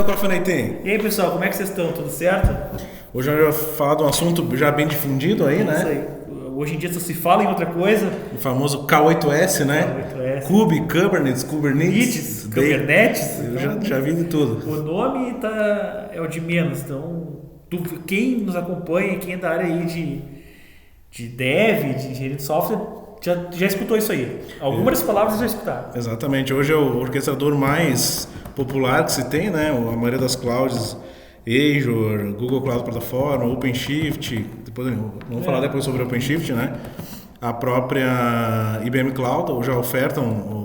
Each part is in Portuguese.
Coffee Night. E aí, pessoal, como é que vocês estão? Tudo certo? Hoje eu vou falar de um assunto já bem difundido aí, né? Isso aí. Hoje em dia só se fala em outra coisa. O famoso K8S, né? K8S. Kube, Kubernetes, Kubernetes. Eu já vi de tudo. O nome é o de menos. Então, quem nos acompanha, quem é da área aí de dev, de engenharia de software, já escutou isso aí. Algumas das palavras já escutaram. Exatamente. Hoje é o orquestrador mais popular que se tem, né? A maioria das clouds, Azure, Google Cloud Platform, OpenShift. Vamos falar depois sobre OpenShift, né? A própria IBM Cloud já ofertam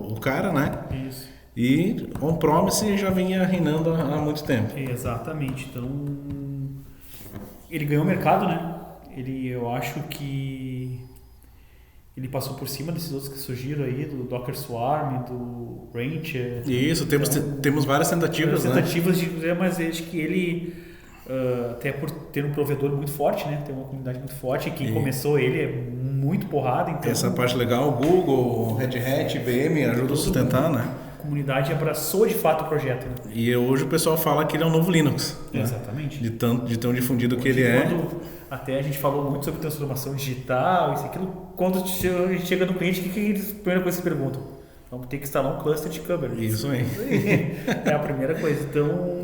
o cara, né? Isso. E on-premise já vinha reinando há muito tempo. Exatamente. Então, ele ganhou o mercado, né? Eu acho que ele passou por cima desses outros que surgiram aí, do Docker Swarm, do Rancher. Isso, temos várias tentativas, né? Tentativas de fazer, mas acho que ele, até por ter um provedor muito forte, né? Tem uma comunidade muito forte, e quem começou ele é muito porrada. Então, essa parte legal, Google, Red Hat, IBM ajudam a sustentar, né? A comunidade abraçou de fato o projeto, né? E hoje o pessoal fala que ele é um novo Linux. Exatamente. Né? De tão difundido que ele é. Até a gente falou muito sobre transformação digital, isso e aquilo. Quando a gente chega no cliente, o que eles, a primeira coisa que eles perguntam? Vamos ter que instalar um cluster de Kubernetes. Isso aí. É a primeira coisa. Então,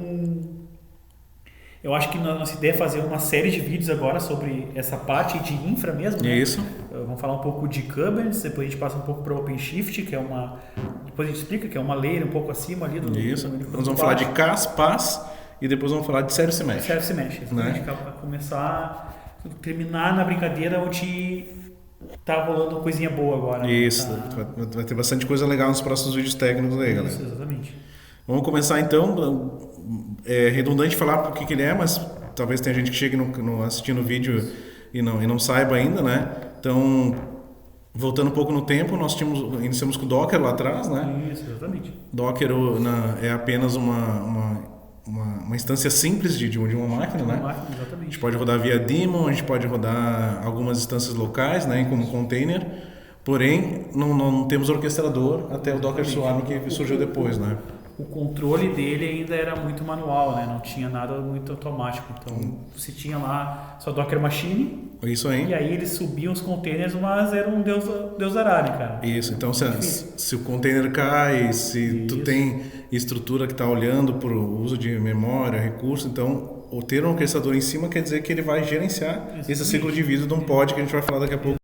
eu acho que nossa ideia é fazer uma série de vídeos agora sobre essa parte de infra mesmo, né? Isso. Vamos falar um pouco de Kubernetes, depois a gente passa um pouco para OpenShift, que é uma... Depois a gente explica que é uma layer um pouco acima ali do... Isso. Nós vamos falar de CAS, PaaS e depois vamos falar de Service Mesh. Service Mesh. Né? Para começar, terminar na brincadeira onde tá rolando coisinha boa agora. Isso. Tá... Vai ter bastante coisa legal nos próximos vídeos técnicos aí, galera. Isso, exatamente. Vamos começar então. É redundante falar por que ele é, mas talvez tenha gente que chegue assistindo o vídeo e não saiba ainda, né? Então, voltando um pouco no tempo, nós iniciamos com o Docker lá atrás, né? Isso, exatamente. Docker é apenas uma instância simples de uma máquina, né? Uma máquina, exatamente. A gente pode rodar via daemon, a gente pode rodar algumas instâncias locais, né? Como container, porém não temos orquestrador até o Docker Swarm que surgiu depois, né? O controle dele ainda era muito manual, né? Não tinha nada muito automático. Então, você tinha lá só Docker Machine. Isso aí. E aí eles subiam os containers, mas era um Deus dará, cara. Isso. Então, se o container cai, se tu tem estrutura que está olhando para o uso de memória, recurso, então, ter um orquestrador em cima quer dizer que ele vai gerenciar esse ciclo de vida de um pod que a gente vai falar daqui a pouco.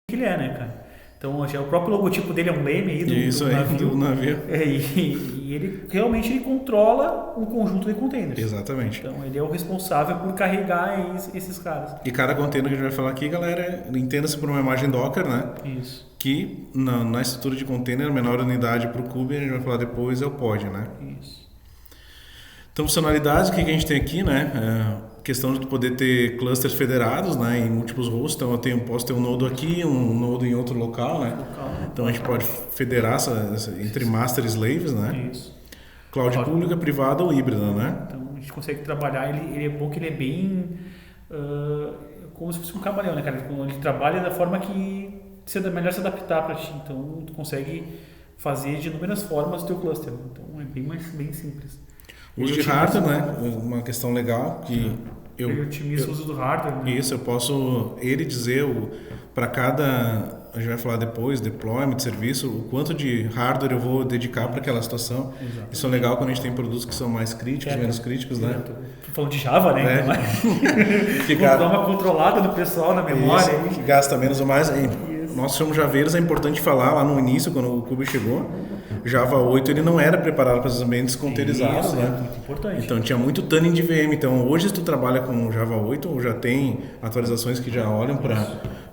Que ele é, né, cara? Então, já o próprio logotipo dele é um leme aí do navio. E ele realmente controla um conjunto de containers. Exatamente. Então, ele é o responsável por carregar esses caras. E cada container que a gente vai falar aqui, galera, entenda-se por uma imagem Docker, né? Isso. Que na estrutura de container, a menor unidade para o Kube, a gente vai falar depois, é o pod, né? Isso. Então, funcionalidades, o que a gente tem aqui, né? Questão de poder ter clusters federados, né, em múltiplos hosts. Então eu posso ter um nodo aqui, um nodo em outro local, né? Então a gente pode federar entre master e slaves, né? Isso. Cloud pública, privada ou híbrida, né? Então a gente consegue trabalhar, ele é bom que ele é bem como se fosse um camaleão, né, cara? Ele trabalha da forma que melhor se adaptar para ti. Então tu consegue fazer de inúmeras formas o teu cluster. Então é bem simples. Uso de hardware, né? Uma questão legal que ele otimiza o uso do hardware. Né? Isso, eu posso dizer para cada, a gente vai falar depois, deployment, serviço, o quanto de hardware eu vou dedicar para aquela situação. Exatamente. Isso é legal quando a gente tem produtos que são mais críticos, menos críticos, né? Tô falando de Java, né? Então, vou dar uma controlada no pessoal, na memória. Isso, que gasta menos ou mais. Nós somos javeiros, é importante falar lá no início, quando o Kube chegou, Java 8 ele não era preparado para esses ambientes containerizados, isso, né? É muito importante. Então tinha muito tuning de VM. Então hoje se tu trabalha com Java 8, ou já tem atualizações que já olham para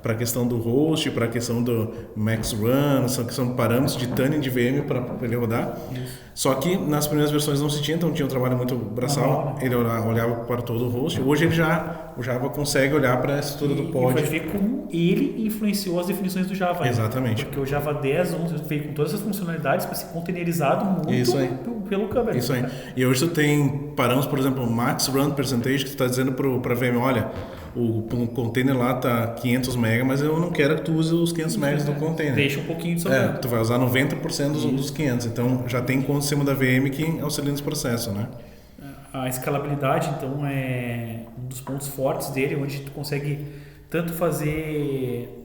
a questão do host, para a questão do max run, que são parâmetros de tuning de VM para ele rodar. Isso. Só que nas primeiras versões não se tinha, então tinha um trabalho muito braçal. Ele olhava para todo o host. Hoje o Java consegue olhar para a estrutura do pod. E vai ver como ele influenciou as definições do Java. Exatamente. Porque o Java 10, 11 veio com todas as funcionalidades para ser containerizado muito pelo Kubernetes. Isso aí. E hoje tu tem parâmetros, por exemplo, max run percentage, que tu está dizendo para a VM, olha, o container lá tá 500 MB, mas eu não quero que tu use os 500 MB do container. Deixa um pouquinho de sobrar. Tu vai usar 90% dos 500, então já tem conta em cima da VM que auxilia nesse processo, né? A escalabilidade, então, é um dos pontos fortes dele, onde tu consegue tanto fazer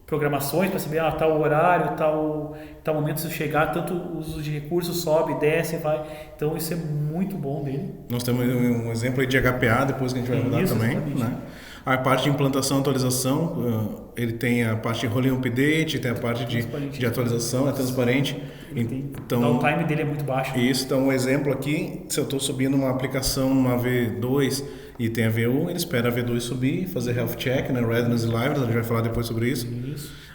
programações para saber tal horário, tal momento se chegar, tanto o uso de recursos, sobe, desce, vai. Então isso é muito bom dele. Nós temos um exemplo aí de HPA, depois que a gente vai rodar também, né? A parte de implantação e atualização, ele tem a parte de rolling update, tem a parte de atualização, é transparente. Então, o time dele é muito baixo. Isso, então um exemplo aqui, se eu estou subindo uma aplicação numa V2 e tem a V1, ele espera a V2 subir, fazer health check, né, readiness e liveness, a gente vai falar depois sobre isso.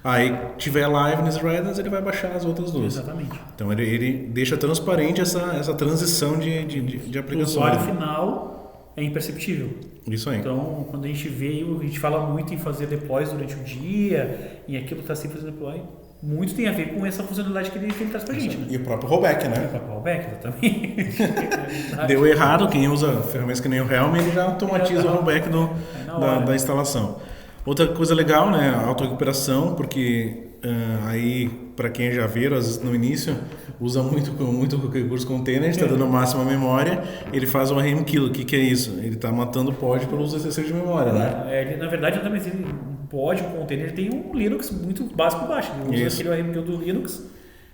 Aí, tiver liveness e readiness, ele vai baixar as outras duas. Exatamente. Então, ele deixa transparente essa transição de aplicações. O usuário final é imperceptível. Isso aí. Então, quando a gente fala muito em fazer deploys durante o dia, e aquilo está sempre fazendo deploy, muito tem a ver com essa funcionalidade que ele traz pra gente, né? E o próprio rollback, né? E o próprio rollback, exatamente. Deu errado, quem usa ferramentas que nem o Helm, ele já automatiza o rollback da instalação. Outra coisa legal, né? A auto-recuperação, porque aí, para quem já viram, às vezes no início, usa muito recurso container, está dando a máxima memória, ele faz o RM kill. O que é isso? Ele está matando o pod pelo uso excessivo de memória, né? Ele, na verdade, um pod, um container, ele tem um Linux muito básico baixo. Ele usa aquele RM kill do Linux,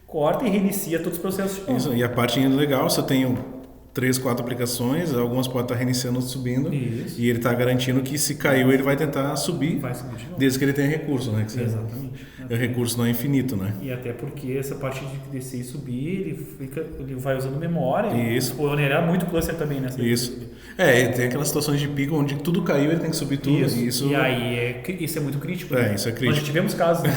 corta e reinicia todos os processos. Isso, e a parte legal, se eu tenho 3, 4 aplicações, algumas podem estar reiniciando ou subindo. Isso. E ele está garantindo que se caiu ele vai tentar subir, desde que ele tenha recurso, né? Que exatamente. O recurso não é infinito, né? E até porque essa parte de descer e subir, ele vai usando memória. Isso. Pode onerar muito o cluster também, né? Isso. Tem aquelas situações de pico onde tudo caiu, ele tem que subir tudo. Isso. E aí, isso é muito crítico. Né? Isso é crítico. Nós já tivemos casos, né?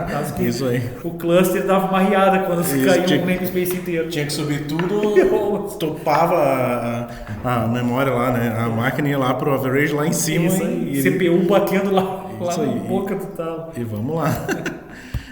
Casos que isso aí. O cluster dava uma riada quando se caiu o namespace inteiro. Tinha que subir tudo, topava a memória lá, né? A máquina ia lá pro average lá em cima. Isso aí. CPU batendo lá na boca do tal. E vamos lá.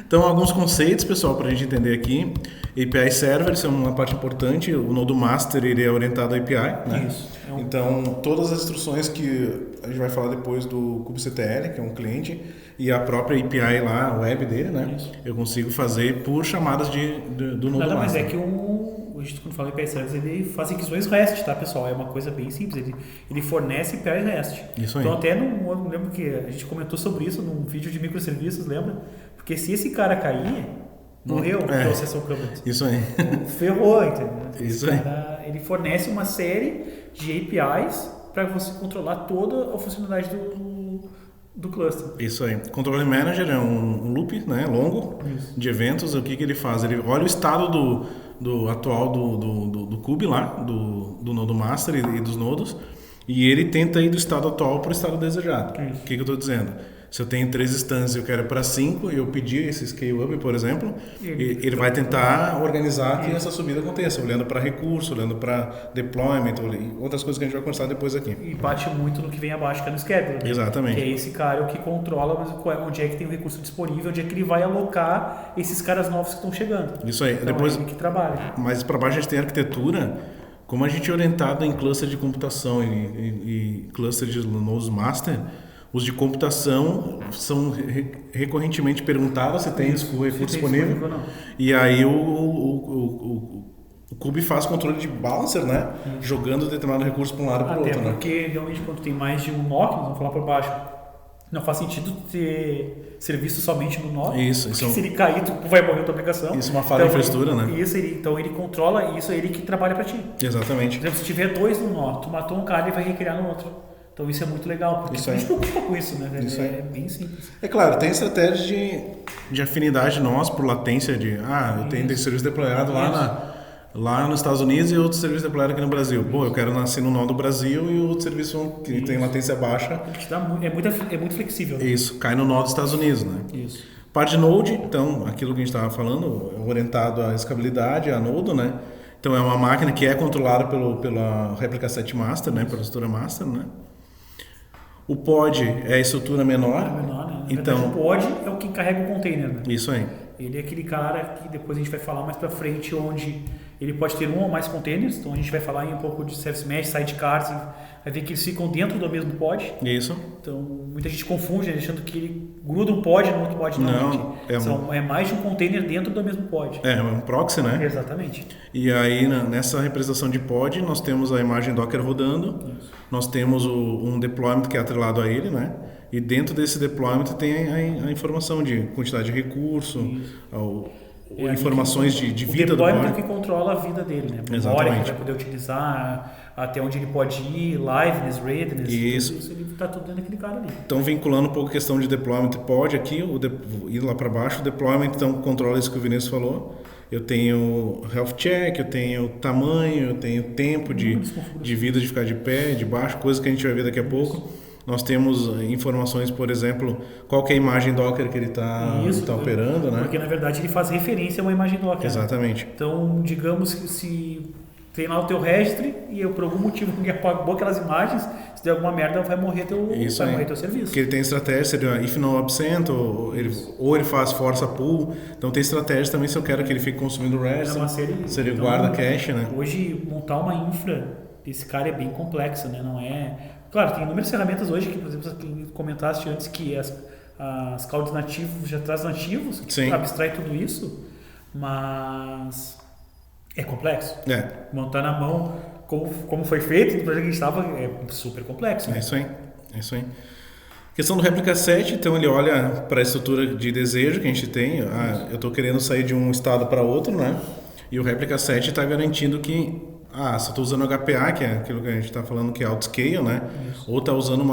Então, alguns conceitos, pessoal, para a gente entender aqui. API Server, isso é uma parte importante. O Node Master, ele é orientado a API, né? Isso. Então, todas as instruções que a gente vai falar depois do kubectl, que é um cliente, e a própria API lá, a web dele, né? Isso. Eu consigo fazer por chamadas do Node Master. Mas é que a gente, quando fala API Server, ele faz requisições REST, tá, pessoal? É uma coisa bem simples. Ele fornece API REST. Isso aí. Então, até eu lembro que a gente comentou sobre isso num vídeo de microserviços, lembra? Porque se esse cara cair, morreu o processor Kubernetes. Isso aí. Então, ferrou, entendeu? Isso cara, ele fornece uma série de APIs para você controlar toda a funcionalidade do cluster. Isso aí. Controle Manager é um loop, né, longo de eventos. O que ele faz? Ele olha o estado do atual do kube lá, do nodo master e dos nodos, e ele tenta ir do estado atual para o estado desejado. O que eu estou dizendo? Se eu tenho 3 instâncias e eu quero para 5 e eu pedir esse scale up, por exemplo, ele vai tentar organizar que essa subida aconteça, olhando para recurso, olhando para deployment, outras coisas que a gente vai conversar depois aqui. E bate muito no que vem abaixo, que é no schedule. Né? Exatamente. Que é esse cara que controla onde é que tem o recurso disponível, onde é que ele vai alocar esses caras novos que estão chegando. Isso aí. Então, depois, é ele que trabalha. Mas para baixo a gente tem arquitetura. Como a gente é orientado em cluster de computação e cluster de nodes master, os de computação são recorrentemente perguntados se tem o recurso disponível. E aí o Kube faz controle de balancer, né? Jogando determinado recurso para um lado e para o outro. Até porque realmente quando tem mais de um NOC, vamos falar por baixo, não faz sentido ter serviço somente no NOC. Isso. Se ele cair, tu vai morrer a tua aplicação. Isso é uma falha de infraestrutura, né? Então ele controla isso, é ele que trabalha para ti. Exatamente. Por exemplo, se tiver 2 no nó, tu matou um cara e vai recriar no outro. Então isso é muito legal, porque a gente preocupa com isso, né? É bem simples. É claro, tem estratégia de afinidade nossa por latência de eu tenho esse serviço deployado lá nos Estados Unidos e outro serviço deployado aqui no Brasil. Pô, eu quero nascer no nó do Brasil e o outro serviço que tem latência baixa. É muito flexível. Né? Isso, cai no nó dos Estados Unidos, né? Isso. Parte de Node, então, aquilo que a gente estava falando, orientado à escalabilidade, a Node, né? Então é uma máquina que é controlada pela réplica set master, né? Pela estrutura master, né? O pod é a estrutura menor. Né? Então, verdade, o pod é o que carrega o container. Né? Isso aí. Ele é aquele cara que depois a gente vai falar mais pra frente, onde ele pode ter um ou mais containers, então a gente vai falar aí um pouco de service mesh, sidecars, vai ver que eles ficam dentro do mesmo pod. Isso. Então muita gente confunde, né, achando que ele gruda um pod no outro pod. Não, é mais de um container dentro do mesmo pod. É um proxy, né? Exatamente. E aí nessa representação de pod nós temos a imagem Docker rodando, nós temos um deployment que é atrelado a ele, né? E dentro desse deployment tem a informação de quantidade de recurso, informações de vida do pod. O deployment é que controla a vida dele, né? A memória que ele vai poder utilizar, até onde ele pode ir, liveness, readiness, isso. Tudo isso ele está tudo dentro daquele cara ali. Então, vinculando um pouco a questão de deployment pod aqui, ir lá para baixo, o deployment então controla isso que o Vinícius falou. Eu tenho health check, eu tenho tamanho, eu tenho tempo de vida de ficar de pé, de baixo, coisa que a gente vai ver daqui a pouco. Nós temos informações, por exemplo, qual que é a imagem Docker que ele está operando, né? Porque na verdade ele faz referência a uma imagem Docker. Exatamente. Né? Então, digamos que se tem lá o teu registry e eu, por algum motivo alguém apagou aquelas imagens, se der alguma merda vai morrer teu serviço. Porque ele tem estratégia, seria if no absent, ou ele faz força pull. Então tem estratégia também se eu quero que ele fique consumindo o REST. Seria então, guarda cache, né? Hoje montar uma infra desse cara é bem complexo, né? Não é... Claro, tem inúmeras ferramentas hoje que, por exemplo, que comentaste antes que as clouds nativos já trazem nativos, que abstrai tudo isso, mas é complexo. Montar na mão como foi feito, no projeto que a gente estava, é super complexo. Né? É isso aí. Questão do Replica Set, então ele olha para a estrutura de desejo que a gente tem. Eu estou querendo sair de um estado para outro, né? E o Replica Set está garantindo que se eu estou usando HPA, que é aquilo que a gente está falando que é outscale, né? Isso. Ou está usando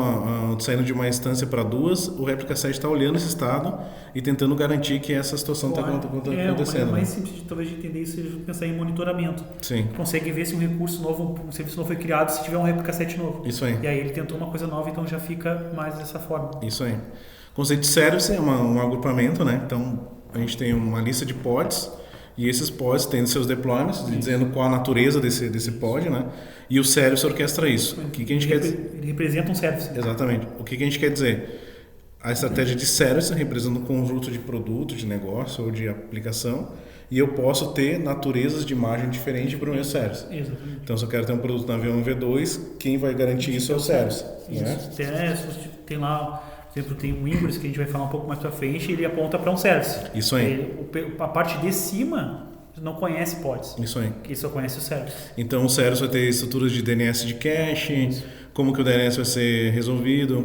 saindo de uma instância para duas, o Replica Set está olhando esse estado e tentando garantir que essa situação está acontecendo. O mais simples talvez de entender isso é pensar em monitoramento. Sim. Consegue ver se um recurso novo, um serviço novo foi criado, se tiver um Replica Set novo. Isso aí. E aí ele tentou uma coisa nova, então já fica mais dessa forma. Isso aí. O conceito de service é um agrupamento, né? Então a gente tem uma lista de pods. E esses pods têm seus deployments, dizendo qual a natureza desse pod, né? E o service orquestra isso. O que a gente quer dizer? Ele representa um service. Exatamente. O que a gente quer dizer? A estratégia de service representa um conjunto de produto, de negócio ou de aplicação. E eu posso ter naturezas de imagem diferentes para o meu service. Exatamente. Então, se eu quero ter um produto na V1 e V2, quem vai garantir isso é o service. Isso. Né? Tem lá... Por exemplo, tem o Ingress, que a gente vai falar um pouco mais para frente, e ele aponta para um service. Isso aí. A parte de cima não conhece pods. Isso aí. Ele só conhece o service. Então, o service vai ter estruturas de DNS de cache, como que o DNS vai ser resolvido,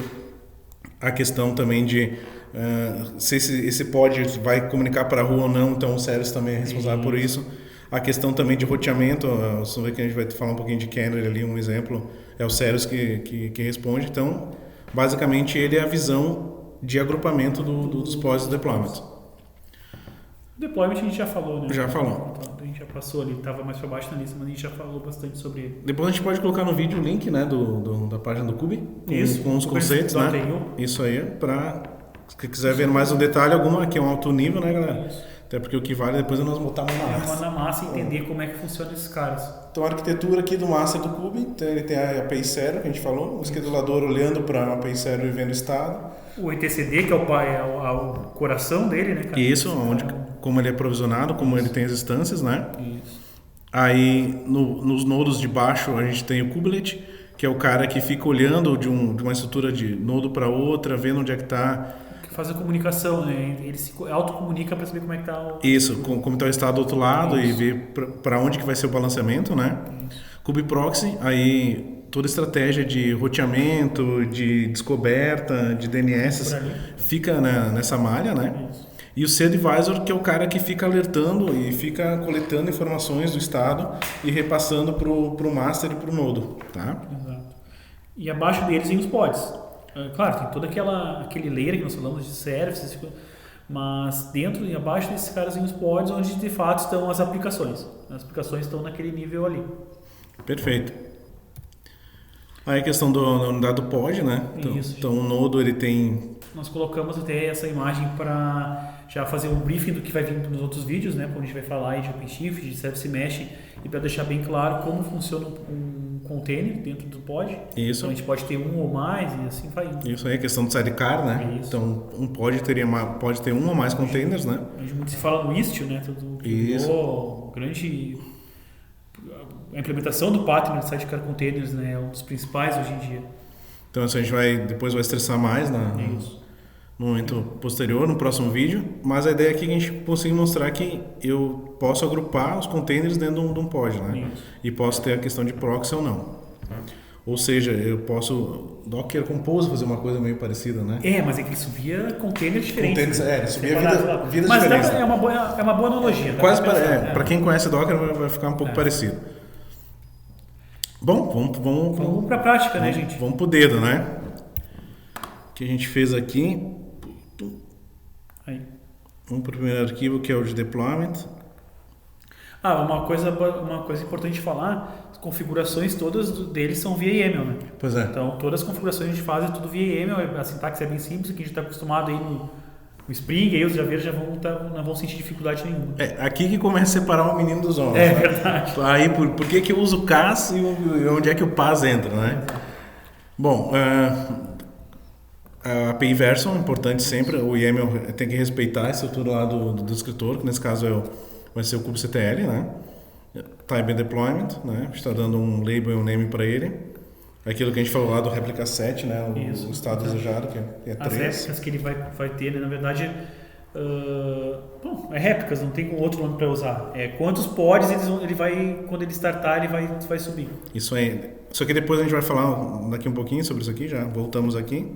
a questão também de se esse pod vai comunicar para a rua ou não, então o service também é responsável por isso. A questão também de roteamento, você vai ver que a gente vai falar um pouquinho de Canary ali, um exemplo, é o service que responde. Então, basicamente, ele é a visão de agrupamento dos pods do deployment. O deployment a gente já falou, né? Já falou. Então, a gente já passou ali, estava mais para baixo na lista, mas a gente já falou bastante sobre ele. Depois a gente pode colocar no vídeo o link, né, da página do Kube, com os conceitos, né? Isso aí, para quem quiser ver mais um detalhe, aqui é um alto nível, né, galera? Isso. Até porque o que vale depois é nós botar a mão na massa. Na massa e entender como é que funciona esses caras. Então a arquitetura aqui do master do Kube, então ele tem a API Zero, que a gente falou, o schedulador olhando para a API Zero e vendo o estado. O etcd, que é o coração dele, né, cara? Isso, como ele é provisionado, como ele tem as instâncias, né? Isso. Aí nos nodos de baixo a gente tem o kubelet, que é o cara que fica olhando de uma estrutura de nodo para outra, vendo onde é que está. Faz a comunicação, né? Ele se autocomunica para saber como é que está o... Isso, como está o estado do outro lado. Isso. E ver para onde que vai ser o balanceamento, né? Kubeproxy, aí toda a estratégia de roteamento, de descoberta, de DNS fica nessa malha, né? Isso. E o C-Advisor, que é o cara que fica alertando e fica coletando informações do estado e repassando para o master e para o nodo, tá? Exato. E abaixo deles vem os pods. Claro, tem todo aquele layer que nós falamos de services, mas dentro e abaixo desses caras vem os pods onde de fato estão as aplicações. As aplicações estão naquele nível ali. Perfeito. Aí a questão da unidade do pod, né? Então o nodo ele tem... Nós colocamos até essa imagem para já fazer um briefing do que vai vir nos outros vídeos, né? Quando a gente vai falar aí de OpenShift, de Service Mesh, e para deixar bem claro como funciona um container dentro do pod. Isso. Então a gente pode ter um ou mais e assim vai indo. Isso aí, a questão do sidecar, né? Isso. Então um pod pode ter um ou mais containers, né? Muito se fala no Istio, né? Tudo criou grande a implementação do Partner de Sidecar Containers, né, é um dos principais hoje em dia. Então isso a gente depois vai estressar mais no momento posterior, no próximo vídeo, mas a ideia aqui é que a gente consiga mostrar que eu posso agrupar os containers dentro de um pod, né? Isso. E posso ter a questão de proxy ou não. Ou seja, eu posso Docker Compose fazer uma coisa meio parecida, né? Mas é que ele subia containers diferentes. Containers, ele subia separados. vidas mas diferentes. É uma boa analogia. Quase para quem conhece Docker vai ficar um pouco parecido. Bom, vamos para a prática, né, gente? Vamos pro dedo, né? O que a gente fez aqui. Aí. Vamos para o primeiro arquivo, que é o de deployment. Uma coisa importante de falar, as configurações todas deles são via YAML, né? Pois é. Então, todas as configurações a gente faz tudo via YAML, a sintaxe é bem simples, que a gente está acostumado aí no Spring, aí os Javeiros não vão sentir dificuldade nenhuma. Aqui que começa a separar o menino dos homens. É verdade. Aí, por que eu uso o CAS e onde é que o PAS entra, né? Bom, a API version, importante sempre, o YAML tem que respeitar a estrutura lá do escritor, que nesse caso vai ser o kubectl, né? Type Deployment, né? A gente está dando um label e um name para ele. Aquilo que a gente falou lá do replica set, né? O estado desejado, que é 3. As réplicas que ele vai ter, né? Na verdade, é réplicas, não tem outro nome para usar. Quantos pods quando ele startar, ele vai subir. Isso aí. Só que depois a gente vai falar daqui um pouquinho sobre isso aqui, já voltamos aqui.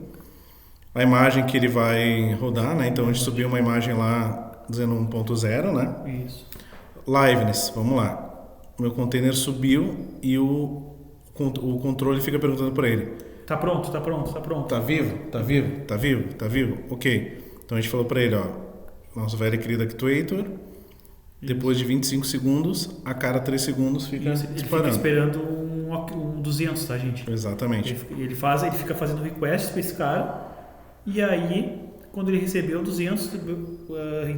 A imagem que ele vai rodar, né? Então a gente subiu uma imagem lá dizendo 1.0, né? Isso. Liveness, vamos lá. O meu container subiu e o controle fica perguntando para ele. Tá pronto. Tá vivo? Ok. Então a gente falou para ele, nosso velho e querido Actuator, depois de 25 segundos, a cada 3 segundos fica disparando. Ele fica esperando um 200, tá, gente? Exatamente. Ele fica fazendo requests para esse cara, e aí, quando ele recebeu 200,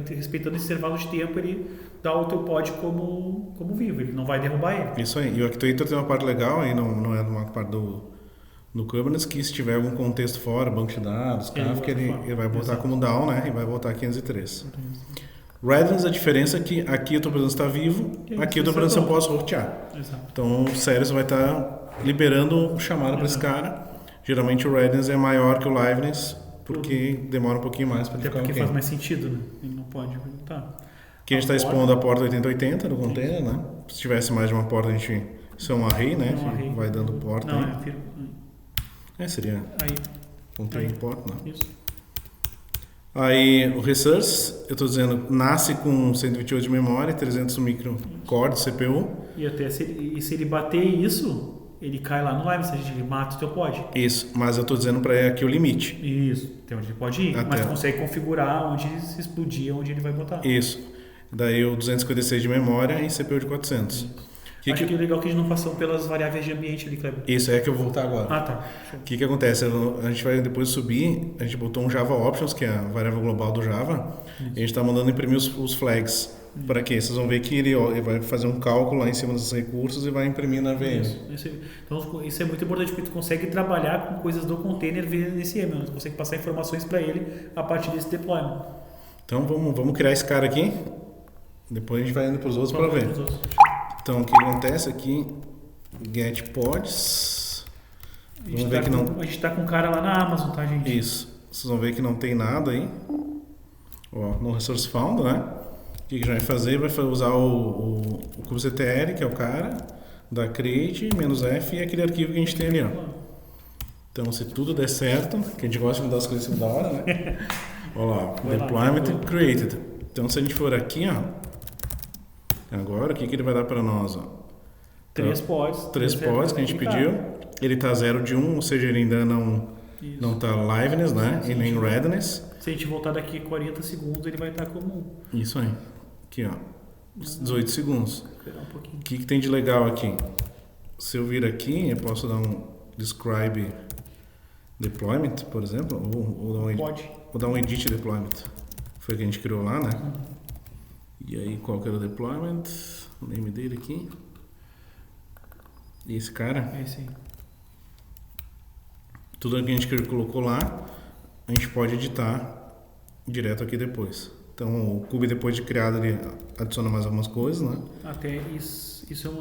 respeitando esse intervalo de tempo, ele dá o teu pod como vivo, ele não vai derrubar ele. Isso aí. E o Actuator tem uma parte legal, aí não é uma parte do Kubernetes, que se tiver algum contexto fora, banco de dados, Kafka, ele vai botar como down, né? E vai botar 503. Redens, a diferença é que aqui eu estou precisando estar vivo, aqui eu estou precisando se eu posso rotear. Exato. Então o Ceres vai estar liberando o chamado para esse cara. Geralmente o Redens é maior que o Liveness, porque demora um pouquinho mais para ele ficar porque faz mais sentido, né? Ele não pode perguntar. Aqui a gente está expondo a porta 8080 do container, né? Se tivesse mais de uma porta, isso é um array, né? Que vai dando porta. Não, seria aí. container port, né? Isso. Aí o resource, eu estou dizendo, nasce com 128 de memória e 300 microcore de CPU. E até se ele bater isso, ele cai lá no live, se a gente mata o teu pod. Isso, mas eu estou dizendo para ele aqui o limite. Isso, tem onde ele pode ir, mas tu consegue configurar onde se explodir, onde ele vai botar. Isso, daí o 256 de memória e CPU de 400. Acho que é legal que eles não façam pelas variáveis de ambiente ali, Kleber. Isso é que eu vou voltar agora. Tá. O que acontece? A gente vai depois subir, a gente botou um Java Options, que é a variável global do Java, e a gente está mandando imprimir os flags. Para quê? Vocês vão ver que ele vai fazer um cálculo lá em cima desses recursos e vai imprimir na VM. Então isso é muito importante, porque tu consegue trabalhar com coisas do container nesse YAML, né? Tu consegue passar informações para ele a partir desse deployment. Então vamos criar esse cara aqui, depois a gente vai indo para os outros para ver. Então o que acontece aqui, get pods. Vamos ver que não. A gente está com um cara lá na Amazon, tá, gente? Isso. Vocês vão ver que não tem nada aí. No resource found, né? O que a gente vai fazer? Vai usar o kubectl, que é o cara, da create, -f e aquele arquivo que a gente tem ali, ó. Então se tudo der certo, que a gente gosta de mudar as coisas em cima da hora, né? Olha lá, deployment created. Então se a gente for aqui, ó. Agora, o que ele vai dar para nós? 3 pods. 3 pods que a gente pediu. Ele está 0 de 1, ou seja, ele ainda não está liveness, né? E nem readiness. Se a gente voltar daqui 40 segundos, ele vai estar como 1. Isso aí. Aqui, ó. 18 segundos. Esperar um pouquinho. O que tem de legal aqui? Se eu vir aqui, eu posso dar um describe deployment, por exemplo, ou dar um edit deployment. Foi o que a gente criou lá, né? E aí, qual que era o deployment? O nome dele aqui. E esse cara? Esse aí. Tudo que a gente colocou lá, a gente pode editar direto aqui depois. Então, o Cube, depois de criado, ele adiciona mais algumas coisas, né? Até isso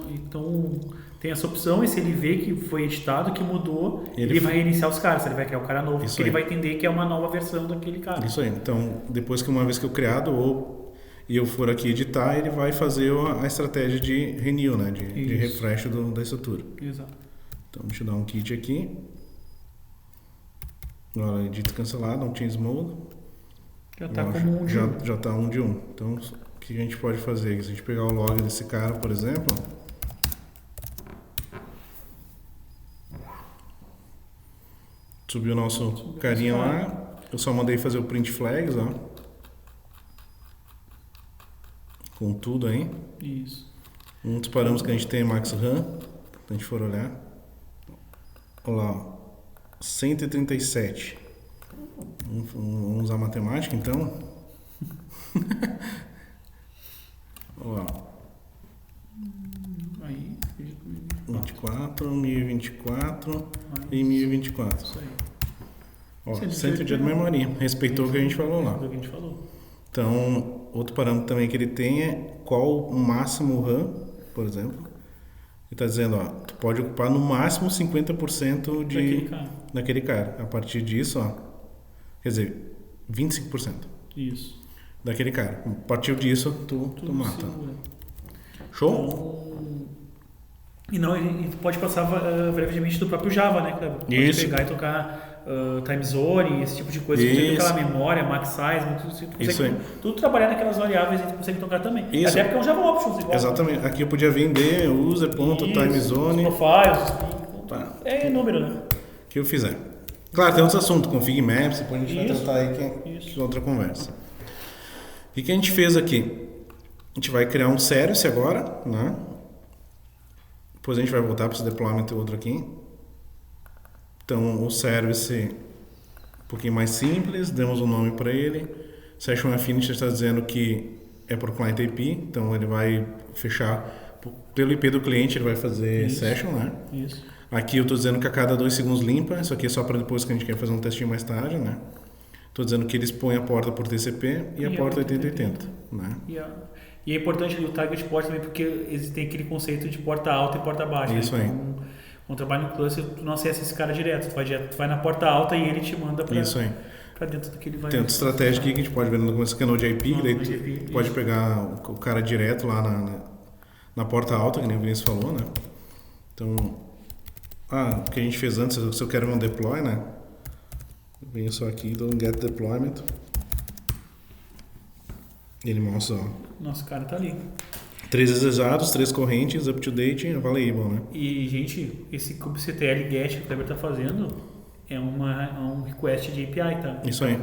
então tem essa opção, e se ele vê que foi editado, que mudou, ele vai reiniciar os caras, ele vai criar o cara novo, porque ele vai entender que é uma nova versão daquele cara. Isso aí. Então, depois que uma vez que eu criado, e eu for aqui editar, ele vai fazer a estratégia de renew, né? De refresh da estrutura. Exato. Então, deixa eu dar um kit aqui. Agora, edito cancelado, um change mode. Já está como 1 de 1. Já está 1 de 1. Então, o que a gente pode fazer? Se a gente pegar o log desse cara, por exemplo, subiu o nosso carinha lá. Eu só mandei fazer o print flags, ó. Com tudo aí. Isso. Um dos parâmetros que a gente tem é max RAM. Se a gente for olhar. Olha lá, ó. 137. Vamos usar matemática então. Olha lá. Aí, 24, 1024 e 1024. Isso aí. Ó, 100 de memória. Respeitou o que a gente falou lá. Então, outro parâmetro também que ele tem é qual o máximo RAM, por exemplo. Ele está dizendo, ó, tu pode ocupar no máximo 50% daquele cara. A partir disso, ó, quer dizer, 25%. Isso. Daquele cara. A partir disso, tu mata. Segura. Show? Então, e pode passar brevemente do próprio Java, né? Pode Isso. pegar e tocar time zone, esse tipo de coisa, consegue tocar a memória, max size, tudo trabalhar naquelas variáveis e consegue tocar também. Isso. Até porque é um Java Options igual. Exatamente. Aqui eu podia vender user.timezone. Profiles, Tá. é número, né? O que eu fizer. Claro, tem outros assuntos, config maps, depois a gente vai tratar aí que é outra conversa. O que a gente fez aqui? A gente vai criar um service agora, né? Depois a gente vai voltar para esse deployment outro aqui. Então, o service um pouquinho mais simples, demos um nome para ele. Session Affinity está dizendo que é por Client IP, então ele vai fechar pelo IP do cliente, ele vai fazer session, né? Isso. Aqui eu estou dizendo que a cada 2 segundos limpa, isso aqui é só para depois que a gente quer fazer um testinho mais tarde, né? Estou dizendo que eles põem a porta por TCP e a porta 8080, né? E é importante ali o target port também, porque tem aquele conceito de porta alta e porta baixa. Isso né? aí. Então, quando trabalha no cluster, tu não acessa esse cara direto, tu vai na porta alta e ele te manda para dentro do que ele vai... Tem outra estratégia aqui que a gente pode ver no documento, que é Node IP, que daí tu pode pegar o cara direto lá na porta alta, que nem o Vinícius falou, né? Então, o que a gente fez antes, se eu quero ver um deploy, né? Eu venho só aqui, dou um get deployment. Ele mostra, ó. Nosso cara tá ali. 3 desejados, 3 correntes, up to date, available, né? E, gente, esse kubectl get que o Kleber tá fazendo é um request de API, tá? Isso aí.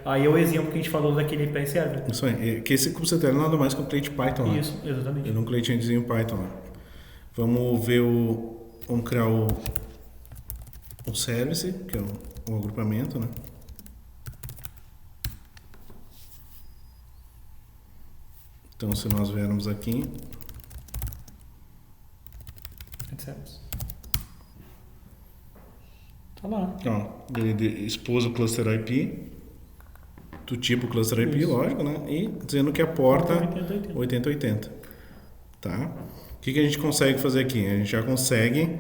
Aí é o exemplo que a gente falou daquele API server. Isso aí. Que esse kubectl nada mais que um cliente Python, né? Isso, exatamente. Ele é um clientezinho Python, né? Vamos ver vamos criar o service, que é o agrupamento, né? Então, se nós viermos aqui, tá lá. ó, ele expôs o cluster IP, do tipo cluster IP, lógico, né? E dizendo que a porta 8080. Tá? O que a gente consegue fazer aqui? A gente já consegue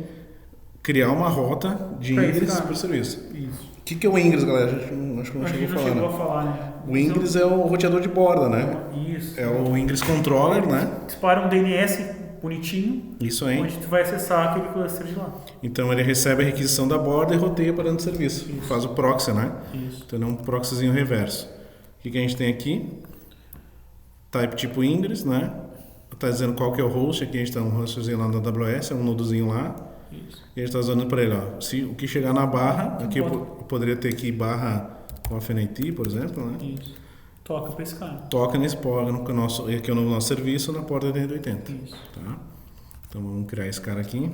criar uma rota de ingress para o serviço. Isso. O que é o ingress, galera? Acho que não chegou a falar, né? O ingress é o roteador de borda, né? Isso. É o ingress controller, né? Dispara um DNS bonitinho. Isso aí. Onde tu vai acessar aquele cluster de lá. Então ele recebe a requisição da borda e roteia para dentro do serviço. Isso. Faz o proxy, né? Isso. Então é um proxyzinho reverso. O que a gente tem aqui? Type tipo ingress, né? Está dizendo qual que é o host. Aqui a gente está um hostzinho lá na AWS, é um nodozinho lá. Isso. E a gente está usando para ele, ó. Se o que chegar na barra, aqui eu poderia ter aqui barra com a FNIT, por exemplo, né? Isso. Toca para esse cara. Toca nesse porta, aqui é o nosso serviço, na porta 8080. Isso. Tá? Então vamos criar esse cara aqui.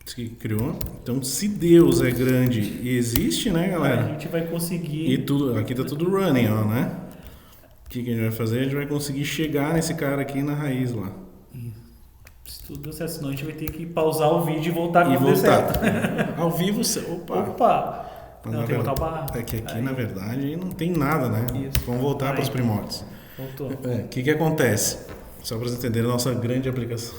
Esse aqui criou. Então, se Deus é grande e existe, né, galera? A gente vai conseguir... E tudo, aqui tá tudo running, ó, né? O que a gente vai fazer? A gente vai conseguir chegar nesse cara aqui na raiz lá. Se tudo deu certo, senão a gente vai ter que pausar o vídeo e voltar E quando der voltar. certo. Ao vivo, opa. Opa! Mas Não, na tem que botar o verdade- barra. É que aqui, Aí. na verdade, não tem nada, né? Isso. Vamos voltar Aí. para os primórdios. Voltou. O que acontece? Só para vocês entenderem a nossa grande aplicação.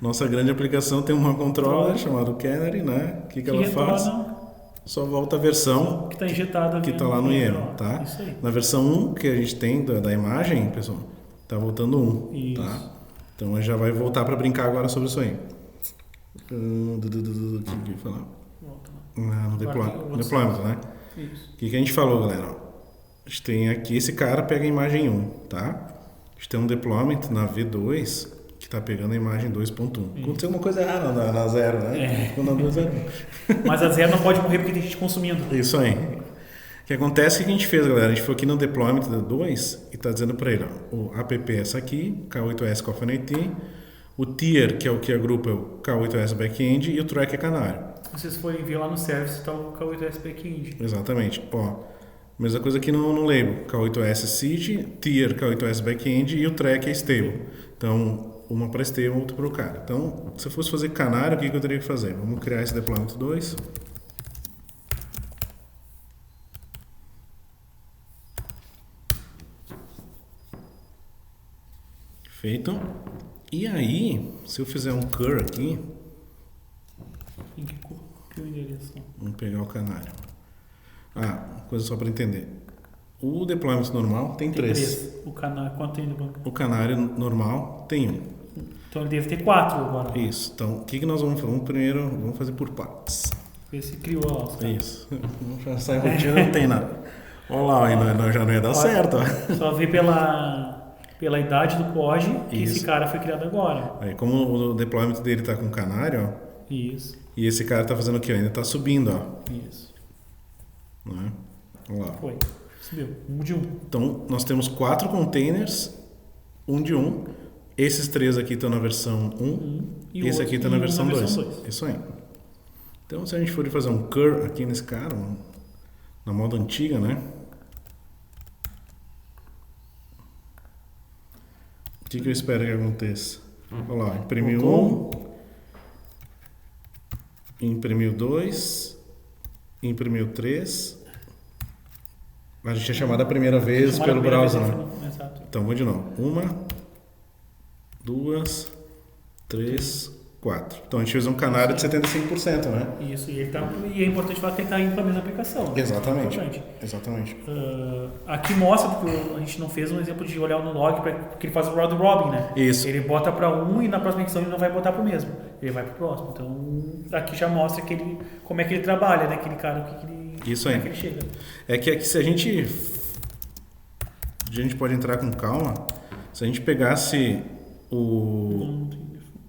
Nossa grande aplicação tem uma controller chamada Canary, né? O que ela faz? retorna Só volta a versão que está injetado que aqui está lá no YAML, tá? Isso aí. Na versão 1 que a gente tem da imagem, pessoal, tá voltando 1, Isso. tá? Então a gente já vai voltar para brincar agora sobre isso aí. O que eu ia falar? Volta lá. No Agora tem outro deployment, né? Isso. O que a gente falou, galera? A gente tem aqui, esse cara pega a imagem 1, tá? A gente tem um deployment na V2 que tá pegando a imagem 2.1. Aconteceu uma coisa errada na 0, né? Quando a 2 é Mas a zero não pode morrer porque tem gente consumindo. Isso aí. O que acontece é que a gente fez, galera? A gente foi aqui no deployment da 2 e tá dizendo para ele, ó, o app é essa aqui, K8s Coffin IT, o tier, que é o que agrupa o K8s Backend e o track é canário. Vocês forem ver lá no service, está o K8s Backend. Exatamente. Ó, mesma coisa aqui no label, K8s Seed, tier K8s Backend e o track é stable. Então, uma para stable, outra para o cara. Então, se eu fosse fazer canário, o que eu teria que fazer? Vamos criar esse deployment 2. Feito. E aí, se eu fizer um cur aqui, Em que endereço? vamos pegar o canário. Ah, coisa só para entender. O deployment normal tem 3. O canal, quanto tem no banco? O canário normal tem 1. Então ele deve ter 4 agora. Isso. Então, o que nós vamos fazer? Primeiro, vamos fazer por partes. Esse criou lá os caras. Isso. Já sai rotina, não tem nada. Olha lá, ainda já não ia dar certo. Ó. Só vê pela idade do pod que Isso. esse cara foi criado agora. Aí, como o deployment dele tá com canário, ó, Isso, e esse cara tá fazendo o quê? Ainda tá subindo, ó. isso. Né? Olha lá. Foi. Subiu. 1 de 1. Então, nós temos 4 containers, 1 de 1. Esses 3 aqui estão na versão 1. E Esse o aqui está outro na na versão versão 2. 2. Isso aí. Então, se a gente for fazer um cur aqui nesse cara, na moda antiga, né? O que eu espero que aconteça? Olha lá, imprimiu 1, imprimiu 2, imprimiu 3. A gente é chamado a primeira vez pelo browser, né? Exato. Então, vou de novo. 1, 2, 3, 4. Então, a gente fez um canário de 75%, né? Isso, e é importante falar que ele está indo para a mesma aplicação. Né? Exatamente. É importante. Exatamente. Aqui mostra, porque a gente não fez um exemplo de olhar no log, porque ele faz o round robin, né? Isso. Ele bota para um e na próxima edição ele não vai botar para o mesmo. Ele vai para o próximo. Então, aqui já mostra como é que ele trabalha, né? Aquele cara, Isso aí. como é que ele chega. É que aqui, se a gente pode entrar com calma, se a gente pegasse o...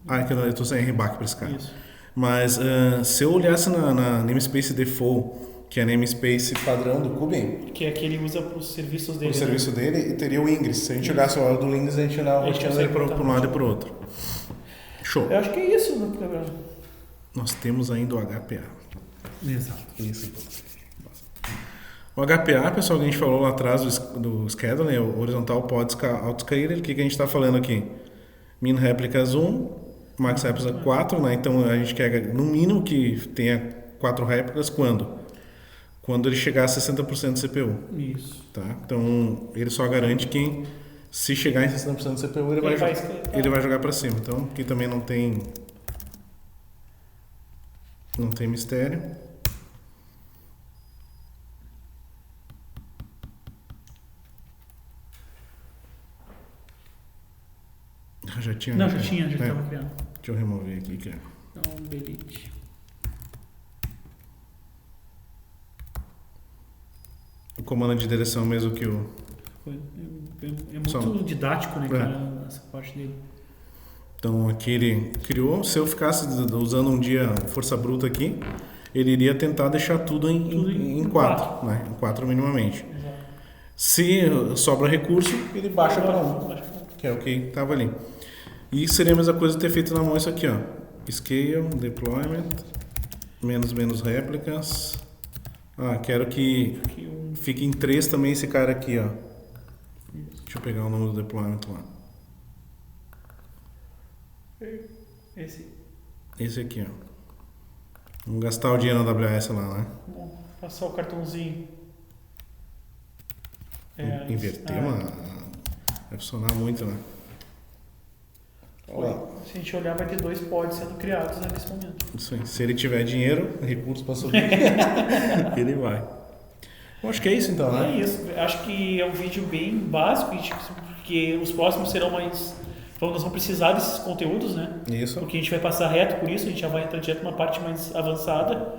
Ah, é que eu estou sem RBAC para esse cara. Isso. Mas se eu olhasse na namespace default, que é a namespace padrão do Kuben, Que é que ele usa para os serviços dele. o serviço dele teria o Ingress. Se a gente jogasse o lado do Ingress, a gente olhava A gente ele consegue para botar um lado e para o outro. Show. Eu acho que é isso, né, Gabriel? Nós temos ainda o HPA. Exato. Isso. O HPA, pessoal, que a gente falou lá atrás do scheduling, é o Horizontal Pod Autoscaler. O que a gente está falando aqui? Min réplicas 1, max réplicas 4, né? Então a gente quer no mínimo que tenha 4 réplicas quando? Quando ele chegar a 60% de CPU. Isso. Tá? Então ele só garante que se chegar em 60% de CPU ele vai jogar para cima. Então aqui também não tem mistério. Já tinha. Não, já estava criando. Deixa eu remover aqui, que é. Então, delete. O comando de direção mesmo que o. É muito didático, né, cara, essa parte dele. Então aqui ele criou. Se eu ficasse usando um dia força bruta aqui, ele iria tentar deixar tudo em 4, né? Em 4 minimamente. Exato. Se sobra recurso, ele baixa para 1, que é o que estava ali. E seria a mesma coisa ter feito na mão isso aqui, ó. Scale, deployment, menos réplicas. Ah, quero que fique em 3 também esse cara aqui, ó. Deixa eu pegar o nome do deployment lá. Esse aqui, ó. Vamos gastar o dinheiro na AWS lá, né? Vamos passar o cartãozinho. Inverter, mano. Vai funcionar muito, né? Olha lá. Se a gente olhar, vai ter 2 pods sendo criados nesse momento. Isso aí. Se ele tiver dinheiro, recursos para subir, ele vai. Eu acho que é isso então, né? É isso. Acho que é um vídeo bem básico, porque os próximos serão mais... Nós vamos precisar desses conteúdos, né? Isso. Porque a gente vai passar reto por isso, a gente já vai entrar direto numa parte mais avançada.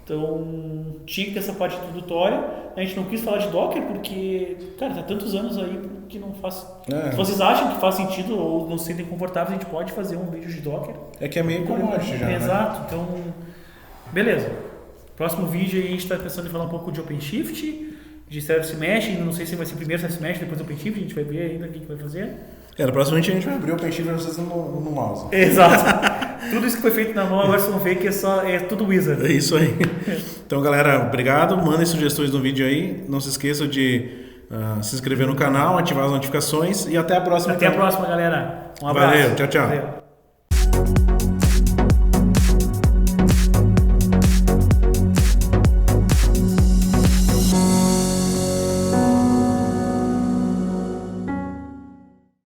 Então, tinha que ter essa parte introdutória. A gente não quis falar de Docker porque, cara, tá tantos anos aí que não faz... Se vocês acham que faz sentido ou não se sentem confortáveis, a gente pode fazer um vídeo de Docker. É que é meio commodity já, Exato. né? Então, beleza. Próximo vídeo aí a gente está pensando em falar um pouco de OpenShift, de Service Mesh. Não sei se vai ser primeiro Service Mesh, depois OpenShift. A gente vai ver ainda o que vai fazer. No próximo a gente vai abrir o OpenShift para vocês no mouse. Exato. Tudo isso que foi feito na mão, agora vocês vão ver que é tudo Wizard. É isso aí. Então, galera, obrigado. Mandem sugestões no vídeo aí. Não se esqueçam de se inscrever no canal, ativar as notificações e até a próxima. Até a próxima, galera. Um abraço. Valeu, tchau, tchau. Valeu.